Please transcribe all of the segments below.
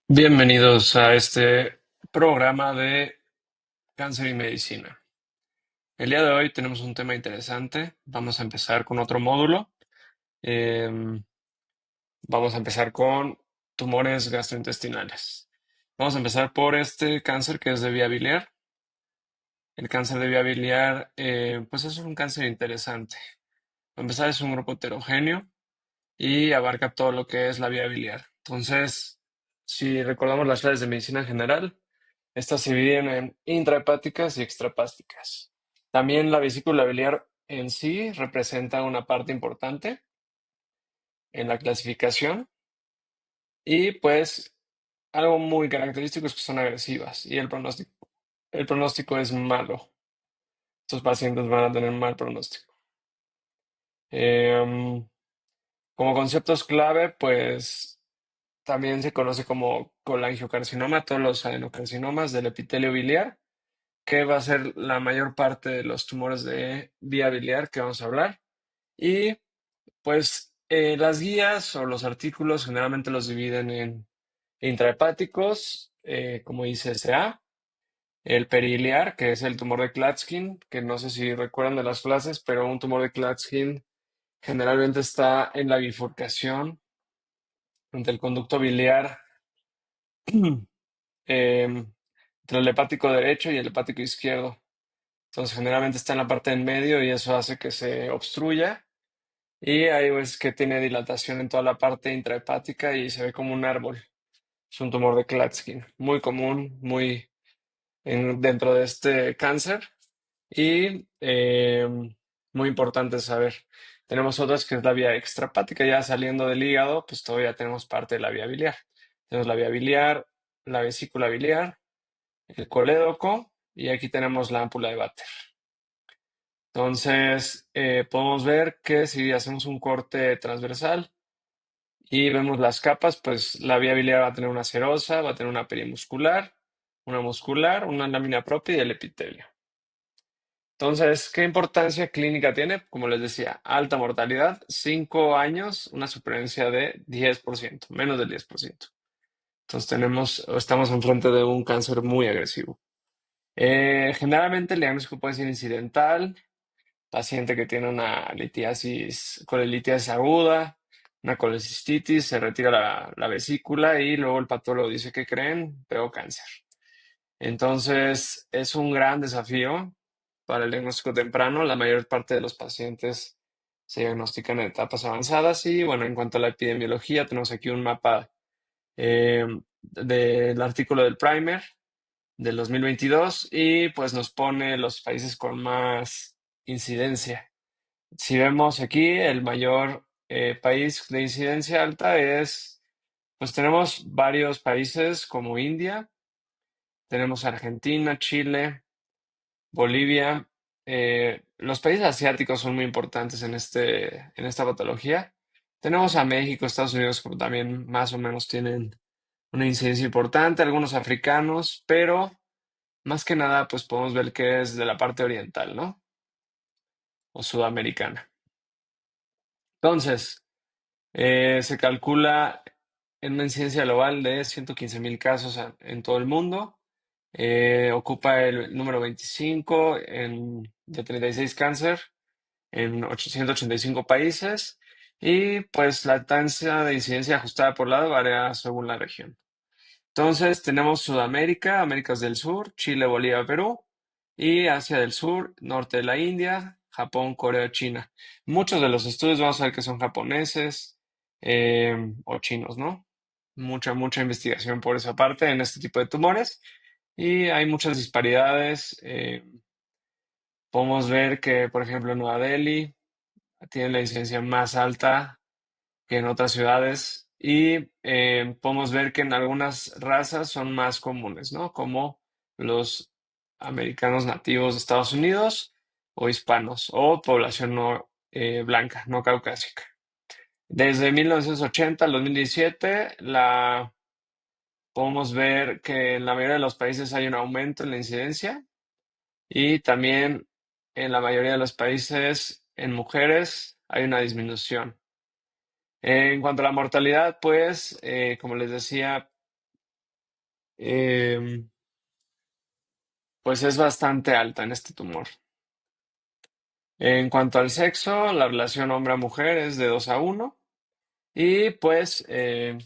Bienvenidos a este programa de cáncer y medicina. El día de hoy tenemos un tema interesante. Vamos a empezar con otro módulo. Em, Vamos a empezar con tumores gastrointestinales. Vamos a empezar por este cáncer que es de vía biliar. El cáncer de vía biliar, pues es un cáncer interesante. Para empezar, es un grupo heterogéneo y abarca todo lo que es la vía biliar. Entonces, si recordamos las clases de medicina general, estas se dividen en intrahepáticas y extrahepáticas. También la vesícula biliar en sí representa una parte importante en la clasificación y pues algo muy característico es que son agresivas y el pronóstico es malo. Estos pacientes van a tener mal pronóstico. Em, Como conceptos clave, pues también se conoce como colangiocarcinoma, todos los adenocarcinomas del epitelio biliar, que va a ser la mayor parte de los tumores de vía biliar que vamos a hablar. Y pues las guías o los artículos generalmente los dividen en intrahepáticos, como dice SA, el periliar, que es el tumor de Klatskin, que no sé si recuerdan de las clases, pero un tumor de Klatskin generalmente está en la bifurcación entre el conducto biliar, entre el hepático derecho y el hepático izquierdo. Entonces, generalmente está en la parte en medio y eso hace que se obstruya. Y ahí ves que tiene dilatación en toda la parte intrahepática y se ve como un árbol. Es un tumor de Klatskin, muy común, muy dentro de este cáncer y muy importante saber. Tenemos otras que es la vía extrahepática, ya saliendo del hígado, pues todavía tenemos parte de la vía biliar. Tenemos la vía biliar, la vesícula biliar, el colédoco y aquí tenemos la ámpula de Vater. Entonces, podemos ver que si hacemos un corte transversal y vemos las capas, pues la vía biliar va a tener una serosa, va a tener una perimuscular, una muscular, una lámina propia y el epitelio. Entonces, ¿qué importancia clínica tiene? Como les decía, alta mortalidad, 5 años, una supervivencia de 10%, menos del 10%. Entonces estamos enfrente de un cáncer muy agresivo. Generalmente el diagnóstico puede ser incidental, paciente que tiene una litiasis, colelitiasis aguda, una colecistitis, se retira la vesícula y luego el patólogo dice, ¿qué creen? Veo cáncer. Entonces, es un gran desafío para el diagnóstico temprano. La mayor parte de los pacientes se diagnostican en etapas avanzadas y, bueno, en cuanto a la epidemiología, tenemos aquí un mapa eh, del artículo del Primer del 2022 y pues nos pone los países con más incidencia. Si vemos aquí, el mayor país de incidencia alta pues tenemos varios países como India, tenemos Argentina, Chile, Bolivia. Los países asiáticos son muy importantes en esta patología. Tenemos a México, Estados Unidos, como también más o menos tienen una incidencia importante, algunos africanos, pero más que nada, pues podemos ver que es de la parte oriental, ¿no? O sudamericana. Entonces, se calcula en una incidencia global de 115,000 casos en todo el mundo. Ocupa el número 25 de 36 cáncer en 885 países y pues la tasa de incidencia ajustada por lado varía según la región. Entonces tenemos Sudamérica, Américas del Sur, Chile, Bolivia, Perú y Asia del Sur, norte de la India, Japón, Corea, China. Muchos de los estudios vamos a ver que son japoneses o chinos, ¿no? Mucha investigación por esa parte en este tipo de tumores y hay muchas disparidades. Podemos ver que, por ejemplo, Nueva Delhi tiene la incidencia más alta que en otras ciudades y podemos ver que en algunas razas son más comunes, ¿no? Como los americanos nativos de Estados Unidos o hispanos o población no blanca, no caucásica. Desde 1980 al 2017 podemos ver que en la mayoría de los países hay un aumento en la incidencia y también en la mayoría de los países en mujeres hay una disminución. En cuanto a la mortalidad, pues, como les decía, em, pues es bastante alta en este tumor. En cuanto al sexo, la relación hombre a mujer es de 2 a 1. Y pues,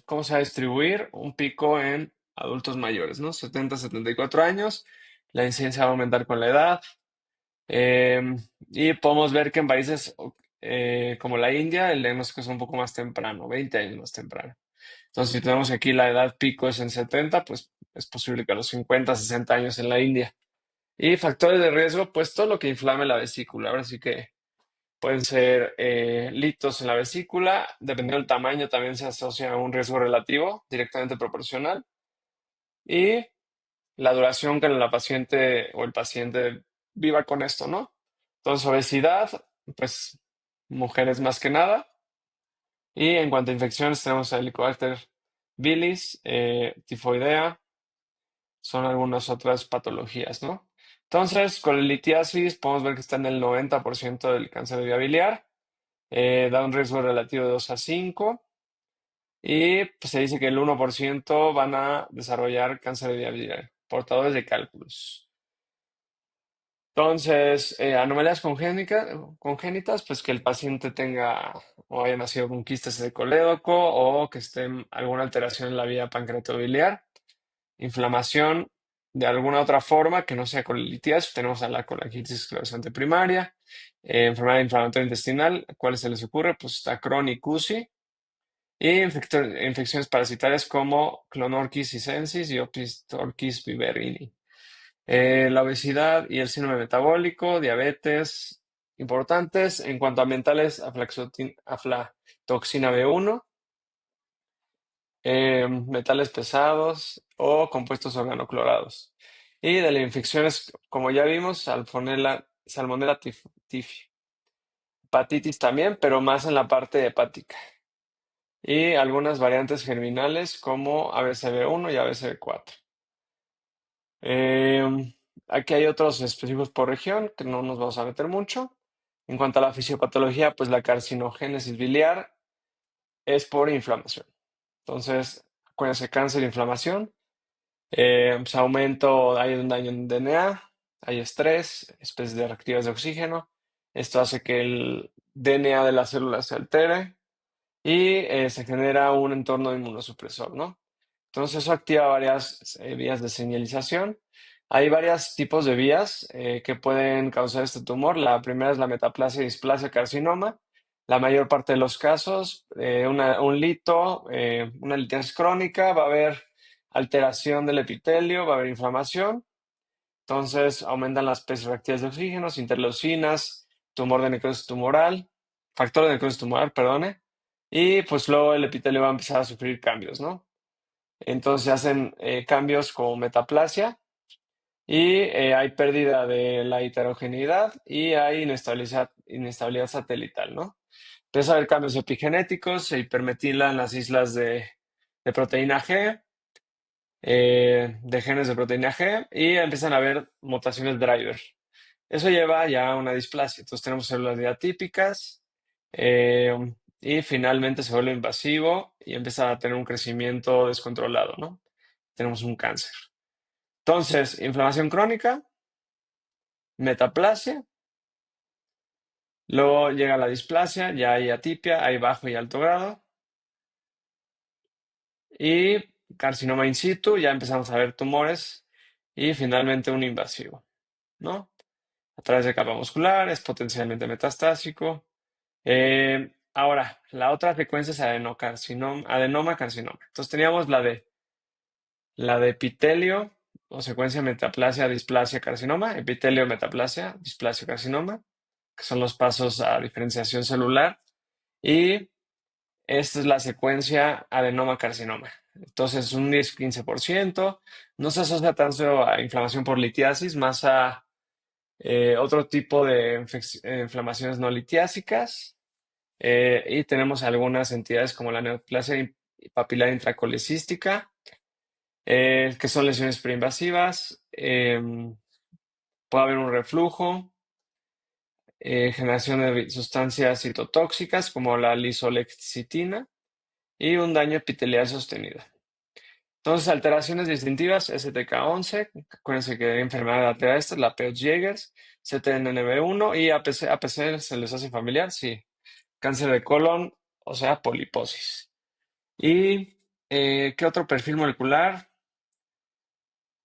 ¿cómo se va a distribuir? Un pico en adultos mayores, ¿no? 70 a 74 años. La incidencia va a aumentar con la edad. Em, y podemos ver que en países como la India, el diagnóstico es un poco más temprano, 20 años más temprano. Entonces, si tenemos aquí la edad pico es en 70, pues es posible que a los 50, 60 años en la India. Y factores de riesgo, pues todo lo que inflame la vesícula. Ahora sí que pueden ser litos en la vesícula, dependiendo del tamaño, también se asocia a un riesgo relativo directamente proporcional. Y la duración que la paciente o el paciente viva con esto, ¿no? Entonces, obesidad, pues mujeres más que nada. Y en cuanto a infecciones, tenemos el Helicobacter vilis, tifoidea, son algunas otras patologías, ¿no? Entonces, con la litiasis podemos ver que está en el 90% del cáncer de vía biliar, da un riesgo relativo de 2 a 5 y pues, se dice que el 1% van a desarrollar cáncer de vía biliar, portadores de cálculos. Entonces, anomalías congénitas, pues que el paciente tenga o haya nacido con quistes de colédoco o que esté alguna alteración en la vía pancreatobiliar, inflamación de alguna otra forma que no sea colitias, tenemos a la colangitis esclerosante primaria, enfermedad inflamatoria intestinal, ¿cuáles se les ocurre? Pues está Crohn y CUSI, y infecciones parasitarias como Clonorchis sicensis y Opisthorchis viverrini. La obesidad y el síndrome metabólico, diabetes, importantes. En cuanto a mentales, aflatoxina B1, metales pesados o compuestos organoclorados. Y de las infecciones, como ya vimos, Salmonella tifi, hepatitis también, pero más en la parte hepática. Y algunas variantes germinales como ABCB1 y ABCB4. Aquí hay otros específicos por región que no nos vamos a meter mucho. En cuanto a la fisiopatología, pues la carcinogénesis biliar es por inflamación. Entonces, acuérdense, cáncer e inflamación. Pues aumento, hay un daño en DNA, hay estrés, especies de reactivas de oxígeno. Esto hace que el DNA de las células se altere y se genera un entorno inmunosupresor, ¿no? Entonces eso activa varias vías de señalización. Hay varios tipos de vías que pueden causar este tumor. La primera es la metaplasia y displasia carcinoma. La mayor parte de los casos, un lito, una litiasis crónica, va a haber alteración del epitelio, va a haber inflamación. Entonces aumentan las especies reactivas de oxígeno, interleucinas, tumor de necrosis tumoral, factor de necrosis tumoral, perdone. Y pues luego el epitelio va a empezar a sufrir cambios, ¿no? Entonces se hacen cambios como metaplasia y hay pérdida de la heterogeneidad y hay inestabilidad satelital, ¿no? Empieza a haber cambios epigenéticos, se hipermetilan las islas de proteína G, de genes de proteína G y empiezan a haber mutaciones driver. Eso lleva ya a una displasia. Entonces tenemos células diatípicas eh, y finalmente se vuelve invasivo y empieza a tener un crecimiento descontrolado, ¿no? Tenemos un cáncer. Entonces, inflamación crónica, metaplasia, luego llega la displasia, ya hay atipia, hay bajo y alto grado, y carcinoma in situ, ya empezamos a ver tumores, y finalmente un invasivo, ¿no? A través de capa muscular, es potencialmente metastásico. Ahora, la otra frecuencia es adenoma carcinoma. Entonces teníamos la de epitelio o secuencia metaplasia, displasia, carcinoma, epitelio, metaplasia, displasia, carcinoma, que son los pasos a diferenciación celular. Y esta es la secuencia adenoma-carcinoma. Entonces, un 10-15%. No se asocia tanto a inflamación por litiasis, más a otro tipo de inflamaciones no litiásicas. Y tenemos algunas entidades como la neoplasia papilar intracolecística, que son lesiones preinvasivas. Puede haber un reflujo, generación de sustancias citotóxicas como la lisolexcitina y un daño epitelial sostenido. Entonces, alteraciones distintivas, STK11, acuérdense que hay enfermedad arterial esta, la Peutz-Jeghers, CTNNB1 y APC. APC se les hace familiar, sí. Cáncer de colon, o sea, poliposis. ¿Y qué otro perfil molecular?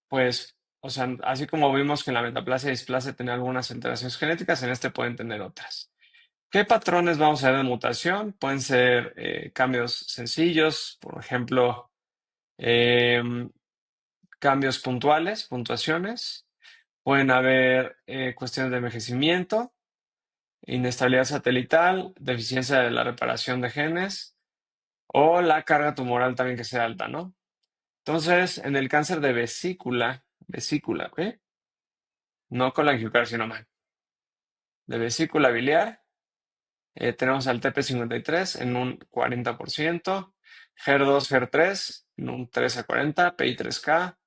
Pues, o sea, así como vimos que en la metaplasia y displasia tenía algunas alteraciones genéticas, en este pueden tener otras. ¿Qué patrones vamos a ver de mutación? Pueden ser cambios sencillos, por ejemplo, em, cambios puntuales, puntuaciones. Pueden haber cuestiones de envejecimiento, inestabilidad satelital, deficiencia de la reparación de genes o la carga tumoral también que sea alta, ¿no? Entonces, en el cáncer de vesícula, ¿ok? No colangiocarcinoma, de vesícula biliar, tenemos al TP53 en un 40%, HER2, HER3 en un 13 a 40, PI3K,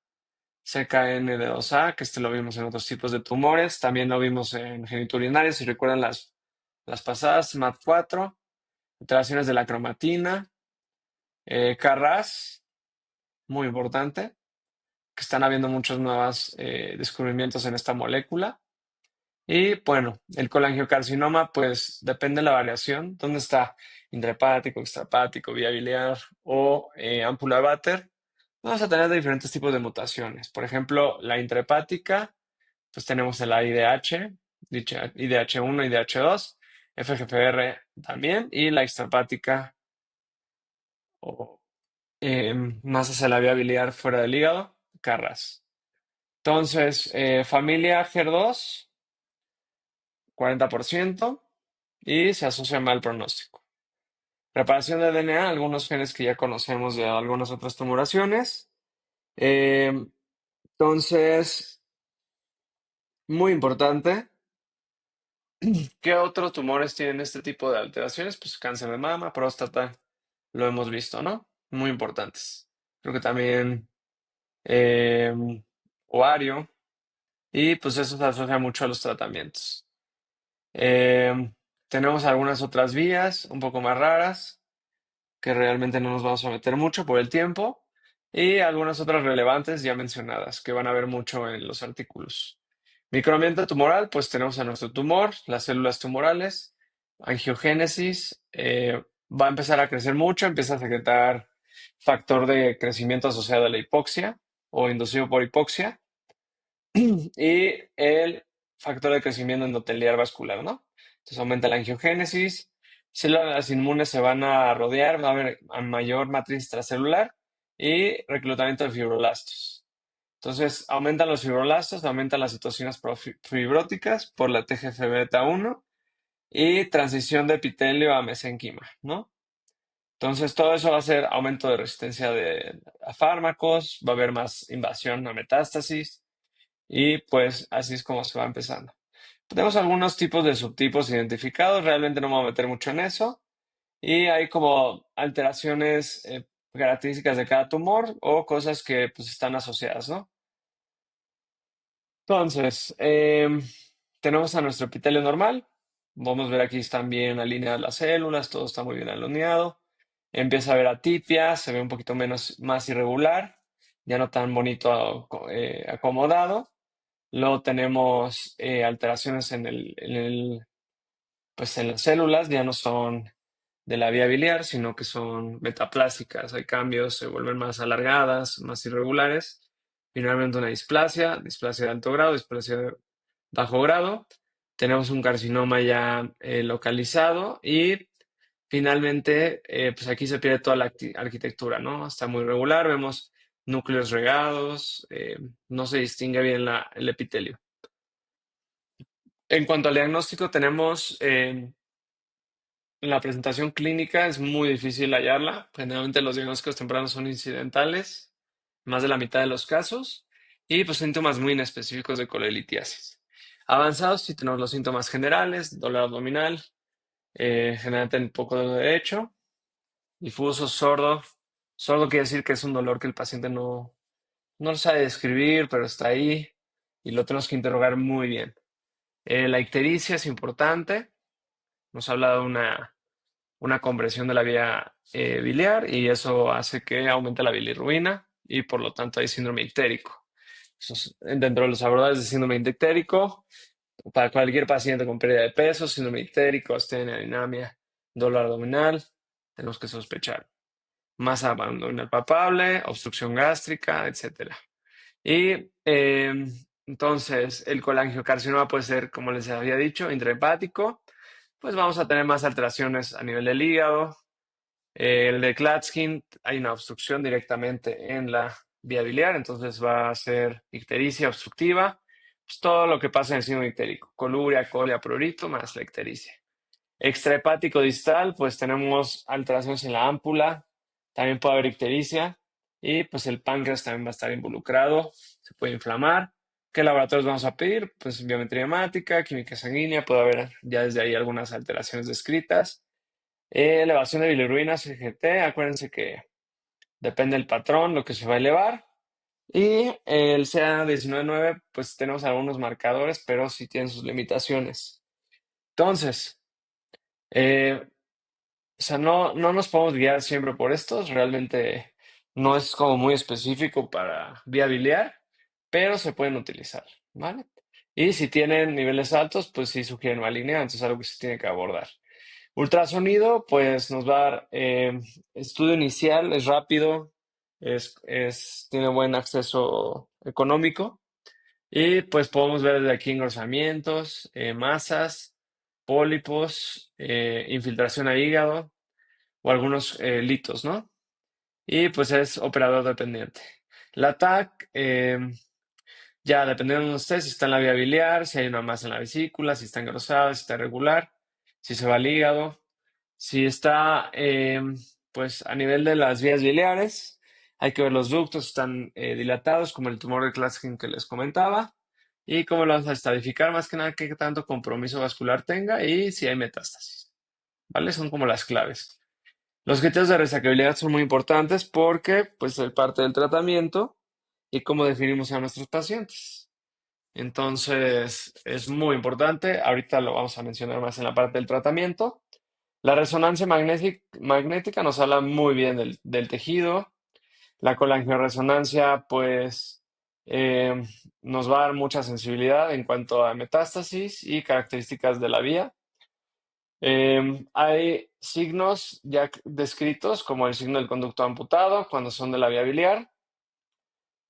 CKN2A, que este lo vimos en otros tipos de tumores, también lo vimos en genitourinarios, si recuerdan las pasadas, MAT4, alteraciones de la cromatina, KRAS, muy importante, que están habiendo muchos nuevos descubrimientos en esta molécula. Y bueno, el colangiocarcinoma, pues depende de la variación. ¿Dónde está? Intrahepático, extrahepático, vía biliar o ámpula de Vater. Vamos a tener diferentes tipos de mutaciones. Por ejemplo, la intrahepática, pues tenemos el IDH, IDH1, IDH2, FGFR también, y la extrahepática, o más hacia la vía biliar fuera del hígado, CARRAS. Entonces, familia HER2, 40%, y se asocia mal pronóstico. Reparación de DNA, algunos genes que ya conocemos de algunas otras tumoraciones. Eh, entonces, muy importante. ¿Qué otros tumores tienen este tipo de alteraciones? Pues cáncer de mama, próstata, lo hemos visto, ¿no? Muy importantes. Creo que también eh, ovario, y pues eso se asocia mucho a los tratamientos. Eh, tenemos algunas otras vías un poco más raras, que realmente no nos vamos a meter mucho por el tiempo, y algunas otras relevantes ya mencionadas, que van a ver mucho en los artículos. Microambiente tumoral, pues tenemos a nuestro tumor, las células tumorales, angiogénesis, va a empezar a crecer mucho, empieza a secretar factor de crecimiento asociado a la hipoxia o inducido por hipoxia, y el factor de crecimiento endotelial vascular, ¿no? Entonces aumenta la angiogénesis, células inmunes se van a rodear, va a haber a mayor matriz extracelular y reclutamiento de fibroblastos. Entonces aumentan los fibroblastos, aumentan las citocinas fibróticas por la TGF-beta1 y transición de epitelio a mesenquima, ¿no? Entonces todo eso va a ser aumento de resistencia a fármacos, va a haber más invasión a metástasis, y pues así es como se va empezando. Tenemos algunos tipos de subtipos identificados, realmente no me voy a meter mucho en eso. Y hay como alteraciones características de cada tumor o cosas que pues están asociadas, ¿no? Entonces, tenemos a nuestro epitelio normal. Vamos a ver aquí están bien alineadas las células, todo está muy bien alineado. Empieza a haber atipia, se ve un poquito más irregular, ya no tan bonito acomodado. Luego tenemos alteraciones pues en las células, ya no son de la vía biliar, sino que son metaplásicas. Hay cambios, se vuelven más alargadas, más irregulares. Finalmente una displasia de alto grado, displasia de bajo grado. Tenemos un carcinoma ya localizado y finalmente, pues aquí se pierde toda la arquitectura, ¿no? Está muy regular, vemos núcleos regados, no se distingue bien el epitelio. En cuanto al diagnóstico, tenemos la presentación clínica es muy difícil hallarla. Generalmente los diagnósticos tempranos son incidentales, más de la mitad de los casos, y pues síntomas muy inespecíficos de colelitiasis. Avanzados, sí tenemos los síntomas generales, dolor abdominal, generalmente un poco de derecho, difuso, sordo. Sordo quiere decir que es un dolor que el paciente no lo sabe describir, pero está ahí y lo tenemos que interrogar muy bien. La ictericia es importante, nos habla de una compresión de la vía biliar y eso hace que aumente la bilirrubina y por lo tanto hay síndrome ictérico. Dentro de los abordajes de síndrome ictérico, para cualquier paciente con pérdida de peso, síndrome ictérico, astenia, anemia, dolor abdominal, tenemos que sospechar. Masa abdominal palpable, obstrucción gástrica, etcétera. Y entonces el colangiocarcinoma puede ser, como les había dicho, intrahepático. Pues vamos a tener más alteraciones a nivel del hígado. El de Klatskin, hay una obstrucción directamente en la vía biliar, entonces va a ser ictericia obstructiva. Pues todo lo que pasa en el síndrome ictérico, coluria, colia, prurito, más la ictericia. Extrahepático distal, pues tenemos alteraciones en la ámpula, también puede haber ictericia y pues el páncreas también va a estar involucrado, se puede inflamar. ¿Qué laboratorios vamos a pedir? Pues biometría hemática, química sanguínea, puede haber ya desde ahí algunas alteraciones descritas. Elevación de bilirrubina, CGT, acuérdense que depende del patrón, lo que se va a elevar. Y el CA19-9, pues tenemos algunos marcadores, pero sí tienen sus limitaciones. Entonces, eh, o sea, no nos podemos guiar siempre por estos, realmente no es como muy específico para vía biliar, pero se pueden utilizar, ¿vale? Y si tienen niveles altos, pues sí sugieren malignidad, entonces es algo que se tiene que abordar. Ultrasonido, pues nos va a dar estudio inicial, es rápido, tiene buen acceso económico y pues podemos ver desde aquí engrosamientos, masas, pólipos, infiltración a hígado o algunos litos, ¿no? Y pues es operador dependiente. La TAC, ya dependiendo de usted, si está en la vía biliar, si hay una masa en la vesícula, si está engrosada, si está irregular, si se va al hígado, si está pues a nivel de las vías biliares, hay que ver los ductos, están dilatados, como el tumor de Klatskin que les comentaba, y cómo lo vamos a estadificar, más que nada qué tanto compromiso vascular tenga y si hay metástasis, ¿vale? Son como las claves. Los criterios de resecabilidad son muy importantes porque pues es parte del tratamiento y cómo definimos a nuestros pacientes. Entonces es muy importante, ahorita lo vamos a mencionar más en la parte del tratamiento. La resonancia magnética nos habla muy bien del tejido. La colangioresonancia pues eh, nos va a dar mucha sensibilidad en cuanto a metástasis y características de la vía. Hay signos ya descritos, como el signo del conducto amputado, cuando son de la vía biliar,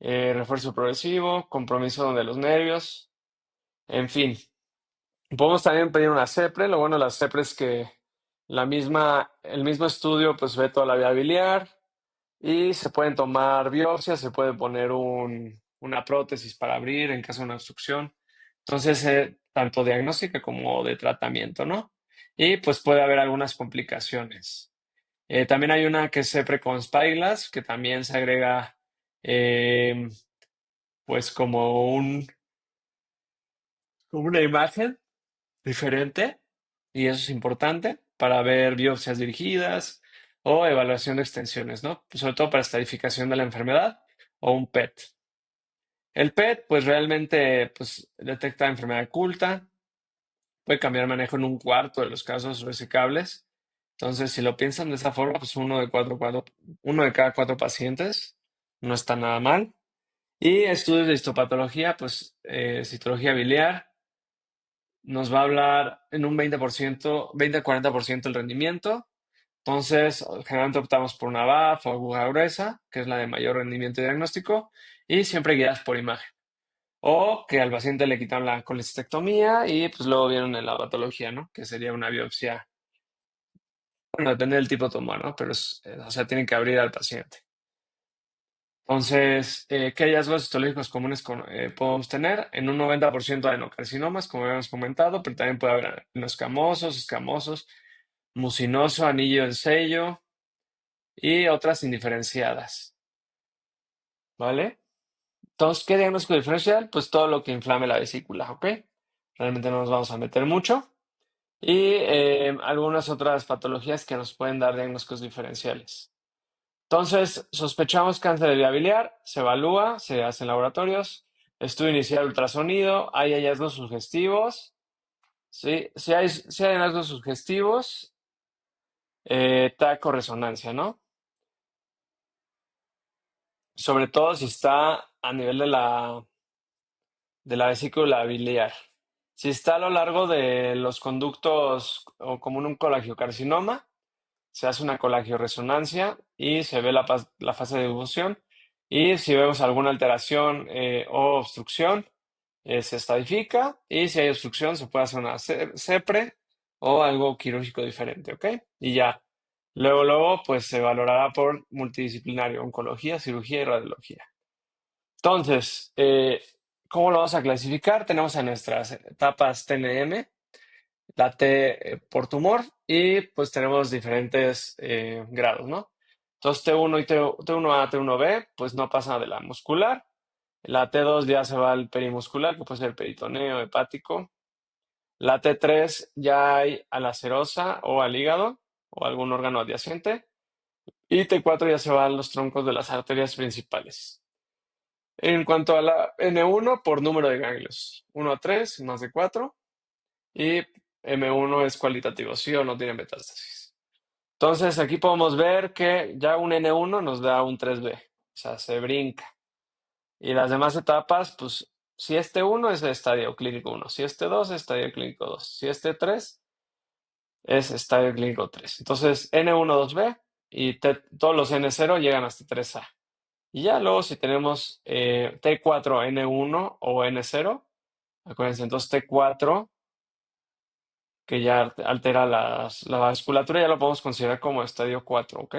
refuerzo progresivo, compromiso de los nervios, en fin. Podemos también pedir una CEPRE. Lo bueno de la CEPRE es que el mismo estudio pues ve toda la vía biliar y se pueden tomar biopsias, se puede poner una prótesis para abrir en caso de una obstrucción. Entonces, tanto diagnóstica como de tratamiento, ¿no? Y pues puede haber algunas complicaciones. También hay una que es CEPRE con Spyglass, que también se agrega eh, pues como una imagen diferente, y eso es importante para ver biopsias dirigidas o evaluación de extensiones, ¿no? Pues sobre todo para estadificación de la enfermedad o un PET. El PET, pues realmente pues, detecta enfermedad oculta, puede cambiar manejo en un cuarto de los casos resecables. Entonces, si lo piensan de esa forma, pues uno de cada cuatro pacientes no está nada mal. Y estudios de histopatología, pues citología biliar, nos va a hablar en un 20%, 20 a 40% el rendimiento. Entonces, generalmente optamos por una BAF o aguja gruesa, que es la de mayor rendimiento diagnóstico, y siempre guiadas por imagen. O que al paciente le quitan la colecistectomía y pues luego vieron en la patología, ¿no? Que sería una biopsia. Bueno, depende del tipo de tumor, ¿no? Pero o sea, tienen que abrir al paciente. Entonces, ¿qué hallazgos histológicos comunes podemos tener? En un 90% de adenocarcinomas, como habíamos comentado, pero también puede haber escamosos, mucinoso, anillo en sello y otras indiferenciadas, ¿vale? Entonces, ¿qué diagnóstico diferencial? Pues todo lo que inflame la vesícula, ¿ok? Realmente no nos vamos a meter mucho. Y algunas otras patologías que nos pueden dar diagnósticos diferenciales. Entonces, sospechamos cáncer de vía biliar, se evalúa, se hacen laboratorios, estudio inicial ultrasonido, hay hallazgos sugestivos, ¿sí? Si hay hallazgos sugestivos, TAC o resonancia, ¿no? sobre todo si está a nivel de la vesícula biliar. Si está a lo largo de los conductos o como en un colangiocarcinoma, se hace una colangioresonancia y se ve la fase de difusión. Y si vemos alguna alteración o obstrucción, se estadifica. Y si hay obstrucción, se puede hacer una CEPRE o algo quirúrgico diferente, ¿ok? Y ya. Luego, pues se valorará por multidisciplinario, oncología, cirugía y radiología. Entonces, ¿cómo lo vamos a clasificar? Tenemos a nuestras etapas TNM, la T por tumor y pues tenemos diferentes grados, ¿no? Entonces T1 y T1A, T1B, pues no pasa de la muscular. La T2 ya se va al perimuscular, que puede ser peritoneo, hepático. La T3 ya hay a la serosa o al hígado o algún órgano adyacente. Y T4 ya se va a los troncos de las arterias principales. En cuanto a la N1, por número de ganglios, 1 a 3, más de 4. Y M1 es cualitativo, sí o no tiene metástasis. Entonces aquí podemos ver que ya un N1 nos da un 3B, o sea, se brinca. Y las demás etapas, pues si este 1 es estadio clínico 1, si este 2 es estadio clínico 2, si este 3 es estadio clínico 3. Entonces N1, 2B y todos los N0 llegan hasta 3A. Y ya luego si tenemos T4, N1 o N0, acuérdense, entonces T4 que ya altera la vasculatura, ya lo podemos considerar como estadio 4, ¿ok?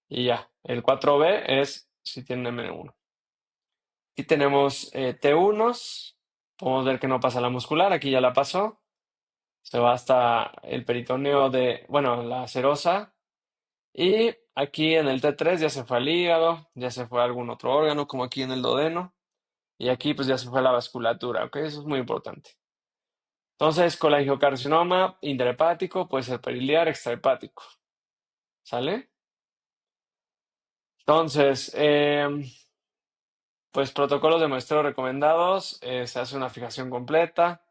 Y ya, el 4B es si tiene M1. Y tenemos T1s, podemos ver que no pasa la muscular, aquí ya la pasó, se va hasta el peritoneo de, bueno, la serosa, y aquí en el T3 ya se fue al hígado, ya se fue a algún otro órgano, como aquí en el duodeno, y aquí pues ya se fue a la vasculatura, ¿ok? Eso es muy importante. Entonces, colangiocarcinoma intrahepático puede ser periliar, extrahepático. ¿Sale? Entonces, pues protocolos de muestreo recomendados, se hace una fijación completa,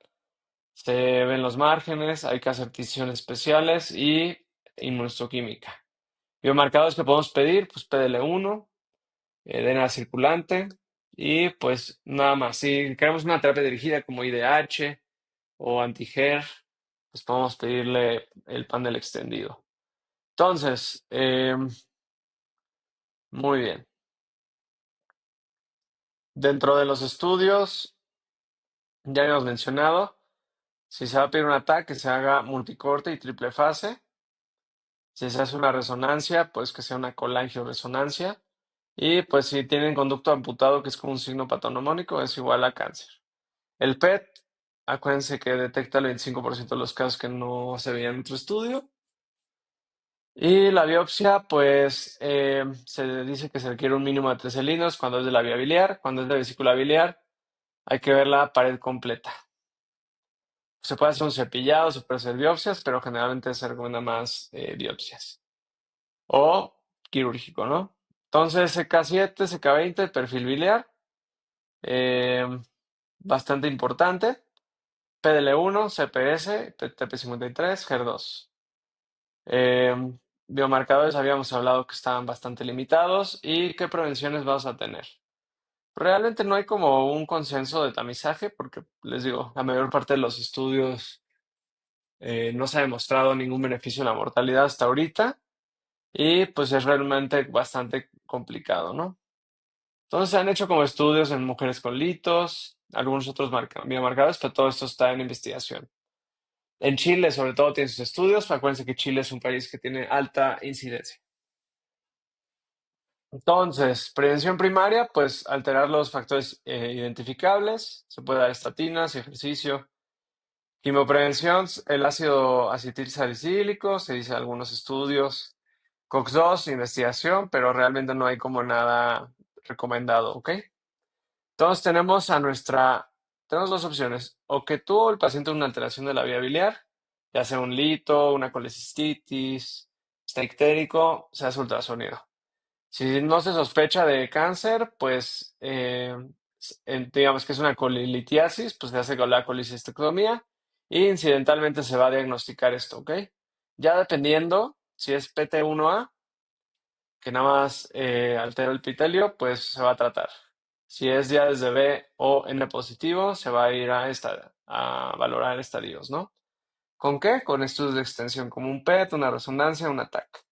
se ven los márgenes, hay que hacer tinciones especiales y inmunohistoquímica. Biomarcadores que podemos pedir, pues PDL1, DNA circulante y pues nada más. Si queremos una terapia dirigida como IDH o anti-HER, pues podemos pedirle el panel extendido. Entonces, muy bien. Dentro de los estudios, ya habíamos mencionado, si se va a pedir un ataque, que se haga multicorte y triple fase. Si se hace una resonancia, pues que sea una colangioresonancia. Y pues si tienen conducto amputado, que es como un signo patognomónico, es igual a cáncer. El PET, acuérdense que detecta el 25% de los casos que no se veían en otro estudio. Y la biopsia, pues se dice que se requiere un mínimo de 13 cilindros cuando es de la vía biliar. Cuando es de vesícula biliar, hay que ver la pared completa. Se puede hacer un cepillado, se puede hacer biopsias, pero generalmente se recomienda más biopsias. O quirúrgico, ¿no? Entonces, CK7, CK20, perfil biliar, eh, bastante importante. PDL1, CPS, TP53, HER2. Biomarcadores habíamos hablado que estaban bastante limitados. ¿Y qué prevenciones vamos a tener? Realmente no hay como un consenso de tamizaje porque, les digo, la mayor parte de los estudios no se ha demostrado ningún beneficio en la mortalidad hasta ahorita y pues es realmente bastante complicado, ¿no? Entonces se han hecho como estudios en mujeres con litos, algunos otros biomarcadores, pero todo esto está en investigación. En Chile, sobre todo, tiene sus estudios. Acuérdense que Chile es un país que tiene alta incidencia. Entonces, prevención primaria, pues alterar los factores identificables. Se puede dar estatinas, ejercicio. Quimioprevención, el ácido acetilsalicílico, se dice en algunos estudios. COX-2, investigación, pero realmente no hay como nada recomendado, ¿ok? Entonces tenemos dos opciones, o que tuvo el paciente una alteración de la vía biliar, ya sea un lito, una colecistitis, está ictérico, se hace ultrasonido. Si no se sospecha de cáncer, pues digamos que es una colilitiasis, pues se hace con la colicistectomía y incidentalmente se va a diagnosticar esto, ¿ok? Ya dependiendo si es PT1A, que nada más altera el epitelio, pues se va a tratar. Si es ya desde B o N positivo, se va a ir a valorar estadios, ¿no? ¿Con qué? Con estudios de extensión, como un PET, una resonancia, un ATAC.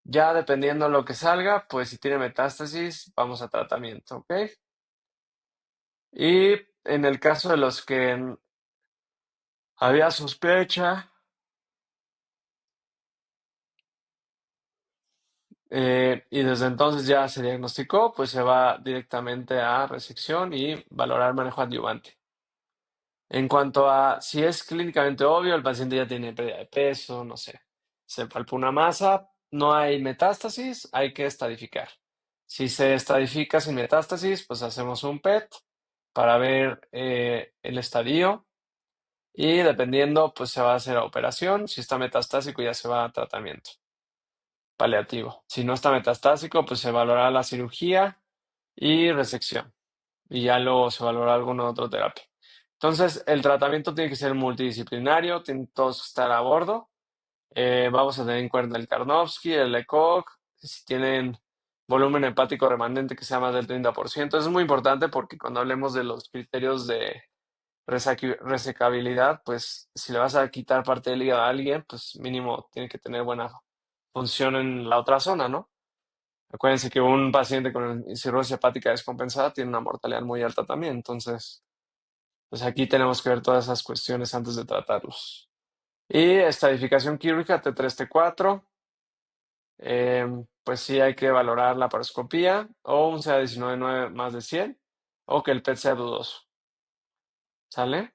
Ya dependiendo de lo que salga, pues si tiene metástasis, vamos a tratamiento, ¿ok? Y en el caso de los que había sospecha, y desde entonces ya se diagnosticó, pues se va directamente a resección y valorar manejo adyuvante. En cuanto a si es clínicamente obvio, el paciente ya tiene pérdida de peso, no sé, se palpó una masa, no hay metástasis, hay que estadificar. Si se estadifica sin metástasis, pues hacemos un PET para ver el estadio y dependiendo, pues se va a hacer operación. Si está metastásico, ya se va a tratamiento paliativo. Si no está metastásico, pues se valorará la cirugía y resección. Y ya luego se valorará alguna otra terapia. Entonces, el tratamiento tiene que ser multidisciplinario, tienen todos que estar a bordo. Vamos a tener en cuenta el Karnofsky, el ECOG, si tienen volumen hepático remanente que sea más del 30%. Eso es muy importante porque cuando hablemos de los criterios de resecabilidad, pues si le vas a quitar parte del hígado a alguien, pues mínimo tiene que tener buena función en la otra zona, ¿no? Acuérdense que un paciente con cirrosis hepática descompensada tiene una mortalidad muy alta también, entonces, pues aquí tenemos que ver todas esas cuestiones antes de tratarlos. Y estadificación quírúrgica T3, T4, pues sí hay que valorar la paroscopía o un CA19-9 más de 100 o que el PET sea dudoso, ¿sale?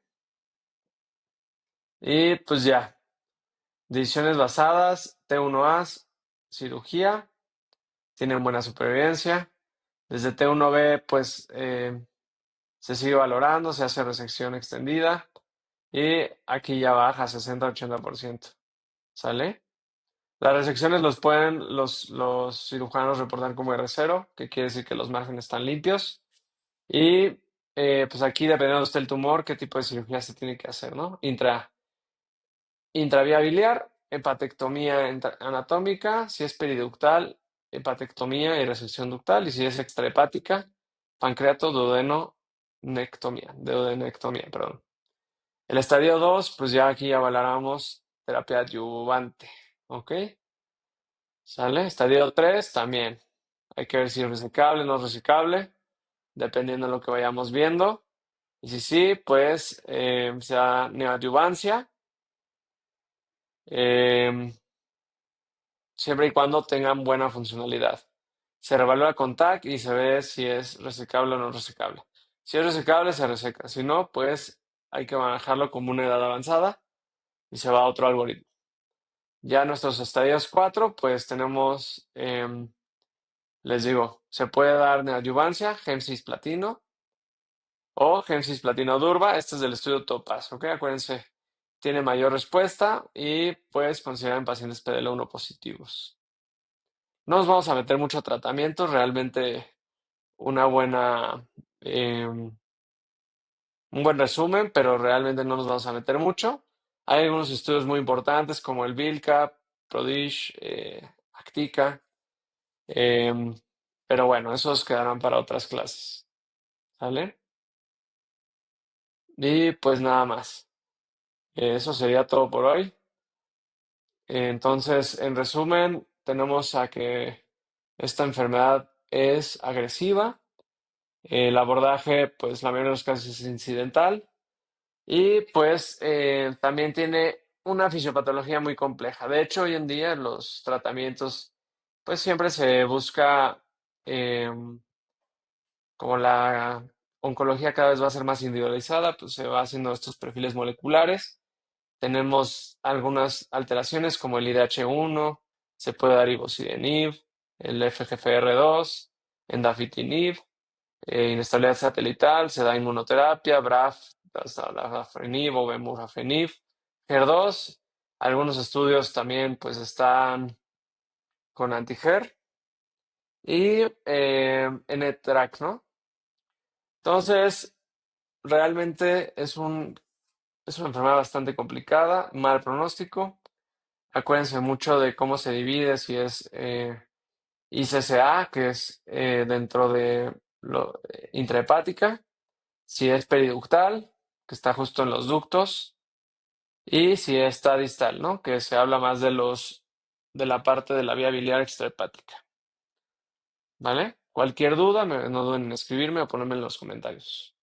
Y pues ya, decisiones basadas, T1A, cirugía, tienen buena supervivencia. Desde T1B, pues se sigue valorando, se hace resección extendida y aquí ya baja 60-80%. ¿Sale? Las resecciones los cirujanos reportar como R0, que quiere decir que los márgenes están limpios. Y pues aquí, dependiendo de usted el tumor, qué tipo de cirugía se tiene que hacer, ¿no? Intravía biliar, hepatectomía anatómica, si es periductal, hepatectomía y resección ductal, y si es extrahepática, pancreato, duodenectomía, perdón. El estadio 2, pues ya aquí avaláramos terapia adyuvante, ¿ok? ¿Sale? Estadio 3 también. Hay que ver si es resecable o no resecable, dependiendo de lo que vayamos viendo. Y si sí, pues se da neoadyuvancia. Siempre y cuando tengan buena funcionalidad. Se revalúa con TAC y se ve si es resecable o no resecable. Si es resecable, se reseca. Si no, pues hay que manejarlo como una edad avanzada y se va a otro algoritmo. Ya nuestros estadios 4, pues tenemos, les digo, se puede dar neoadyuvancia, Gemcis platino o Gemcis platino durva. Este es del estudio Topaz, ¿ok? Acuérdense, tiene mayor respuesta y pues consideran pacientes PDL1 positivos. No nos vamos a meter mucho a tratamiento, realmente una buena, un buen resumen, pero realmente no nos vamos a meter mucho. Hay algunos estudios muy importantes como el BILCAP, PRODISH, ACTICA, pero bueno, esos quedarán para otras clases, ¿sale? Y pues nada más. Eso sería todo por hoy. Entonces, en resumen, tenemos a que esta enfermedad es agresiva. El abordaje, pues la mayoría de los casos es incidental y pues también tiene una fisiopatología muy compleja. De hecho, hoy en día los tratamientos, pues siempre se busca, como la oncología cada vez va a ser más individualizada, pues se va haciendo estos perfiles moleculares. Tenemos algunas alteraciones como el IDH1, se puede dar ivosidenib, el FGFR2, endafitinib, inestabilidad satelital, se da inmunoterapia, dabrafenib o bemurafenib, HER2. Algunos estudios también pues están con anti-HER y NTRK, ¿no? Entonces, realmente es una enfermedad bastante complicada, mal pronóstico. Acuérdense mucho de cómo se divide, si es y CCA, que es dentro de lo intrahepática, si es periductal, que está justo en los ductos, y si está distal, ¿no? Que se habla más de la parte de la vía biliar extrahepática, ¿vale? Cualquier duda, no duden en escribirme o ponerme en los comentarios.